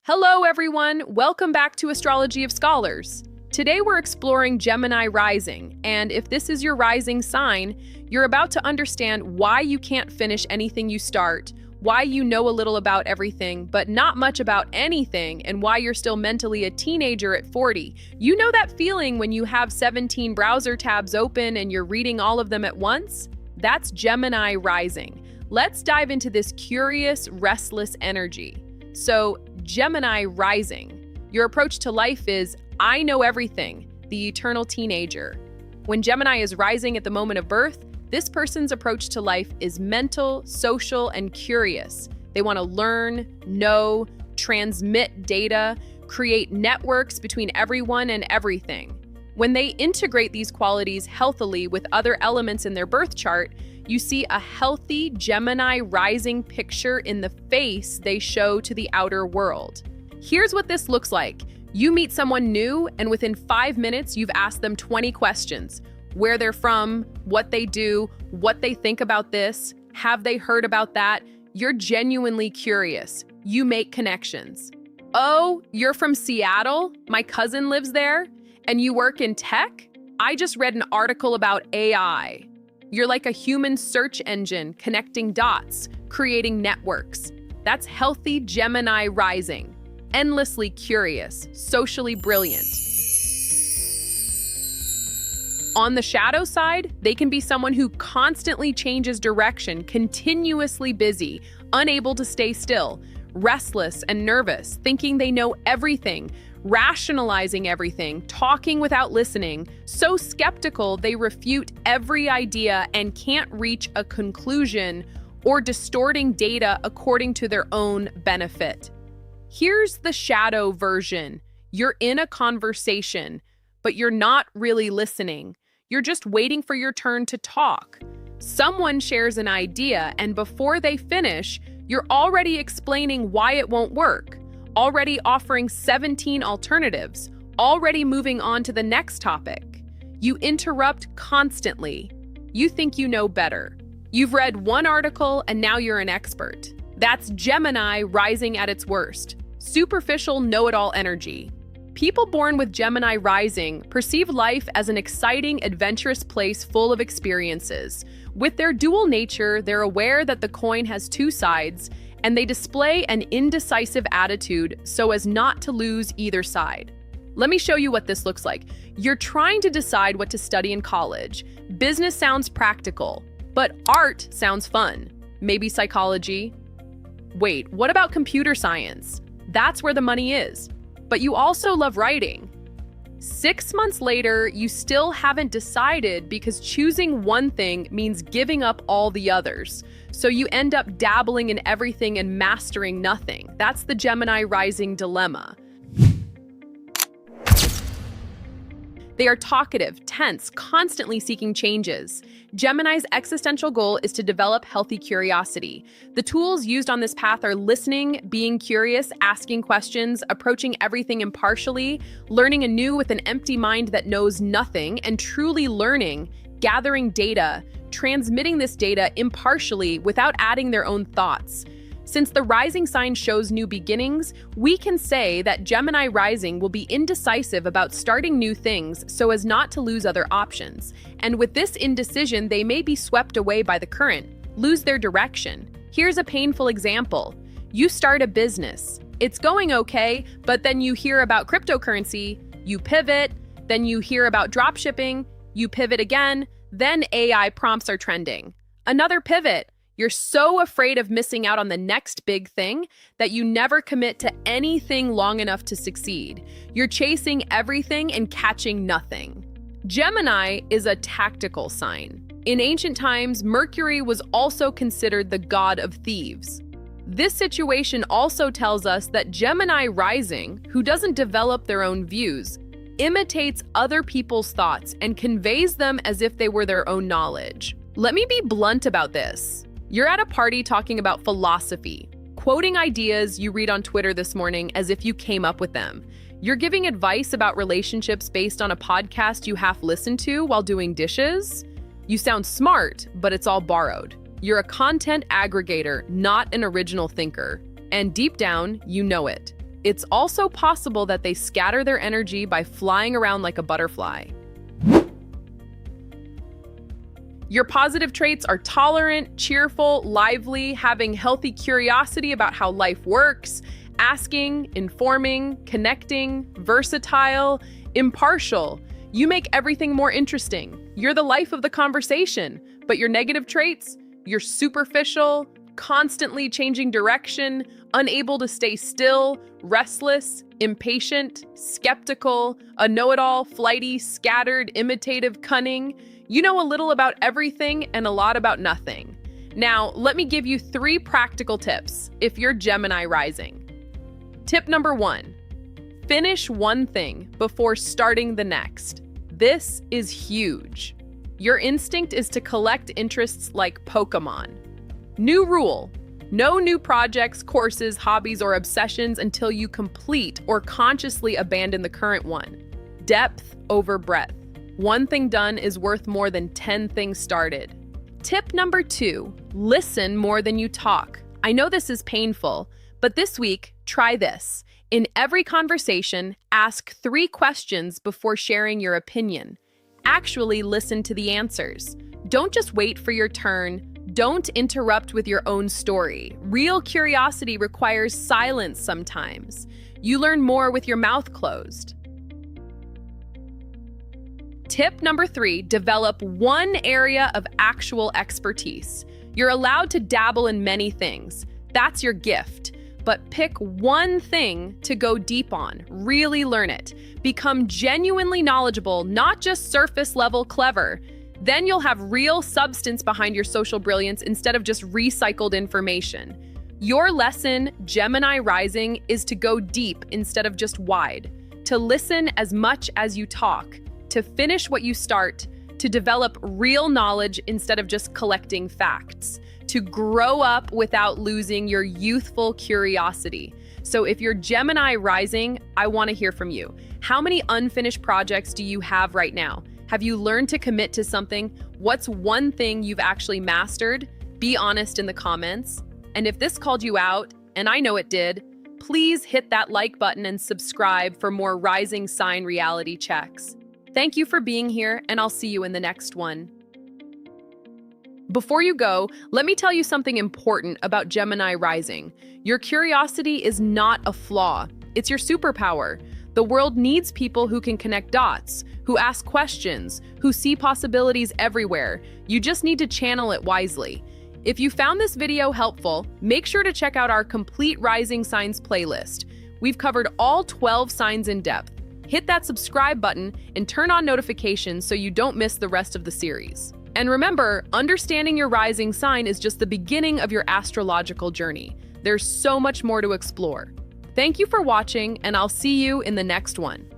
Hello, everyone. Welcome back to Astrology of Scholars. Today we're exploring Gemini rising, and if this is your rising sign, you're about to understand why you can't finish anything you start, why you know a little about everything, but not much about anything, and why you're still mentally a teenager at 40. You know that feeling when you have 17 browser tabs open and you're reading all of them at once? That's Gemini rising. Let's dive into this curious, restless energy. So, Gemini rising. Your approach to life is, I know everything, the eternal teenager. When Gemini is rising at the moment of birth, this person's approach to life is mental, social, and curious. They want to learn, know, transmit data, create networks between everyone and everything. When they integrate these qualities healthily with other elements in their birth chart, you see a healthy Gemini rising picture in the face they show to the outer world. Here's what this looks like. You meet someone new, and within 5 minutes, you've asked them 20 questions. Where they're from, what they do, what they think about this, have they heard about that? You're genuinely curious. You make connections. Oh, you're from Seattle? My cousin lives there? And you work in tech? I just read an article about AI. You're like a human search engine, connecting dots, creating networks. That's healthy Gemini rising. Endlessly curious, socially brilliant. On the shadow side, they can be someone who constantly changes direction, continuously busy, unable to stay still, restless and nervous, thinking they know everything, rationalizing everything, talking without listening, so skeptical they refute every idea and can't reach a conclusion, or distorting data according to their own benefit. Here's the shadow version. You're in a conversation, but you're not really listening. You're just waiting for your turn to talk. Someone shares an idea, and before they finish, you're already explaining why it won't work, already offering 17 alternatives, already moving on to the next topic. You interrupt constantly. You think you know better. You've read one article and now you're an expert. That's Gemini rising at its worst. Superficial know-it-all energy. People born with Gemini rising perceive life as an exciting, adventurous place full of experiences. With their dual nature, they're aware that the coin has two sides, and they display an indecisive attitude so as not to lose either side. Let me show you what this looks like. You're trying to decide what to study in college. Business sounds practical, but art sounds fun. Maybe psychology. Wait, what about computer science? That's where the money is. But you also love writing. 6 months later, you still haven't decided because choosing one thing means giving up all the others. So you end up dabbling in everything and mastering nothing. That's the Gemini rising dilemma. They are talkative, tense, constantly seeking changes. Gemini's existential goal is to develop healthy curiosity. The tools used on this path are listening, being curious, asking questions, approaching everything impartially, learning anew with an empty mind that knows nothing, and truly learning, gathering data, transmitting this data impartially without adding their own thoughts. Since the rising sign shows new beginnings, we can say that Gemini rising will be indecisive about starting new things so as not to lose other options. And with this indecision, they may be swept away by the current, lose their direction. Here's a painful example. You start a business. It's going okay, but then you hear about cryptocurrency, you pivot, then you hear about dropshipping, you pivot again, then AI prompts are trending. Another pivot. You're so afraid of missing out on the next big thing that you never commit to anything long enough to succeed. You're chasing everything and catching nothing. Gemini is a tactical sign. In ancient times, Mercury was also considered the god of thieves. This situation also tells us that Gemini rising, who doesn't develop their own views, imitates other people's thoughts and conveys them as if they were their own knowledge. Let me be blunt about this. You're at a party talking about philosophy, quoting ideas you read on Twitter this morning as if you came up with them. You're giving advice about relationships based on a podcast you half listened to while doing dishes. You sound smart, but it's all borrowed. You're a content aggregator, not an original thinker. And deep down, you know it. It's also possible that they scatter their energy by flying around like a butterfly. Your positive traits are tolerant, cheerful, lively, having healthy curiosity about how life works, asking, informing, connecting, versatile, impartial. You make everything more interesting. You're the life of the conversation. But your negative traits, you're superficial, constantly changing direction, unable to stay still, restless, impatient, skeptical, a know-it-all, flighty, scattered, imitative, cunning. You know a little about everything and a lot about nothing. Now, let me give you 3 practical tips if you're Gemini rising. Tip number 1, finish one thing before starting the next. This is huge. Your instinct is to collect interests like Pokemon. New rule: no new projects, courses, hobbies, or obsessions until you complete or consciously abandon the current one. Depth over breadth. One thing done is worth more than 10 things started. Tip number 2, listen more than you talk. I know this is painful, but this week, try this. In every conversation, ask 3 questions before sharing your opinion. Actually listen to the answers. Don't just wait for your turn. Don't interrupt with your own story. Real curiosity requires silence sometimes. You learn more with your mouth closed. Tip number 3, develop one area of actual expertise. You're allowed to dabble in many things. That's your gift. But pick one thing to go deep on. Really learn it. Become genuinely knowledgeable, not just surface level clever. Then you'll have real substance behind your social brilliance instead of just recycled information. Your lesson, Gemini rising, is to go deep instead of just wide, to listen as much as you talk, to finish what you start, to develop real knowledge instead of just collecting facts, to grow up without losing your youthful curiosity. So if you're Gemini rising, I want to hear from you. How many unfinished projects do you have right now? Have you learned to commit to something? What's one thing you've actually mastered? Be honest in the comments. And if this called you out, and I know it did, please hit that like button and subscribe for more rising sign reality checks. Thank you for being here, and I'll see you in the next one. Before you go, let me tell you something important about Gemini rising. Your curiosity is not a flaw. It's your superpower. The world needs people who can connect dots, who ask questions, who see possibilities everywhere. You just need to channel it wisely. If you found this video helpful, make sure to check out our complete Rising Signs playlist. We've covered all 12 signs in depth. Hit that subscribe button and turn on notifications so you don't miss the rest of the series. And remember, understanding your rising sign is just the beginning of your astrological journey. There's so much more to explore. Thank you for watching, and I'll see you in the next one.